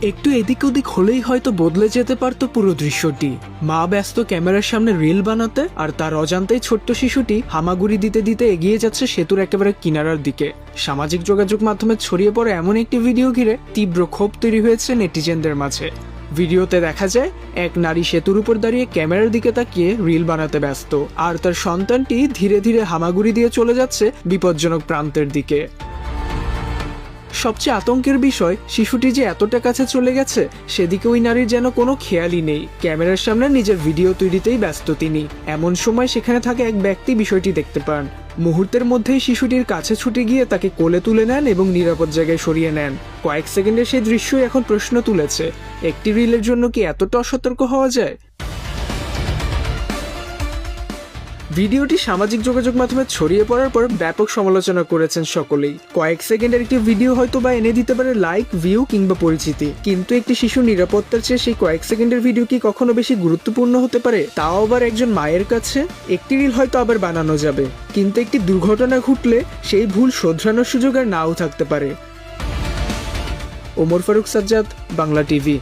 একটু এদিক ওদিক হলেই হয়তো বদলে যেতে পারত পুরো দৃশ্যটি। মা ব্যস্ত ক্যামেরার সামনে রিল বানাতে, আর তার অজান্তেই ছোট্ট শিশুটি হামাগুড়ি দিতে দিতে এগিয়ে যাচ্ছে সেতুর একেবারে কিনারার দিকে। সামাজিক যোগাযোগ মাধ্যমে ছড়িয়ে পড়ে এমন একটি ভিডিও ঘিরে তীব্র ক্ষোভ তৈরি হয়েছে নেটিজেনদের মাঝে। ভিডিওতে দেখা যায় এক নারী সেতুর উপর দাঁড়িয়ে ক্যামেরার দিকে তাকিয়ে রিল বানাতে ব্যস্ত, আর তার সন্তানটি ধীরে ধীরে হামাগুড়ি দিয়ে চলে যাচ্ছে বিপজ্জনক প্রান্তের দিকে। সবচেয়ে আতঙ্কের বিষয়, শিশুটি যে এতটা কাছে চলে গেছে সেদিকে ওই নারীর যেন কোনো খেয়ালই নেই। ক্যামেরার সামনে নিজের ভিডিও তৈরিতেই ব্যস্ত তিনি। এমন সময় সেখানে থাকা এক ব্যক্তি বিষয়টি দেখতে পান। মুহূর্তের মধ্যেই শিশুটির কাছে ছুটে গিয়ে তাকে কোলে তুলে নেন এবং নিরাপদ জায়গায় সরিয়ে নেন। কয়েক সেকেন্ডের সেই দৃশ্যই এখন প্রশ্ন তুলেছে, একটি রিলের জন্য কি এতটা অসতর্ক হওয়া যায়? ভিডিওটি সামাজিক যোগাযোগ মাধ্যমে ছড়িয়ে পড়ার পর ব্যাপক সমালোচনা করেছেন সকলেই। কয়েক সেকেন্ডের একটি ভিডিও হয়তো বা এনে দিতে পারে লাইক, ভিউ কিংবা পরিচিতি, কিন্তু একটি শিশুর নিরাপত্তার চেয়ে সেই কয়েক সেকেন্ডের ভিডিও কি কখনো বেশি গুরুত্বপূর্ণ হতে পারে, তাও আবার একজন মায়ের কাছে? একটি রিল হয়তো আবার বানানো যাবে, কিন্তু একটি দুর্ঘটনা ঘটলে সেই ভুল শোধরানোর সুযোগ আর নাও থাকতে পারে। ওমর ফারুক সাজ্জাদ, বাংলা টিভি।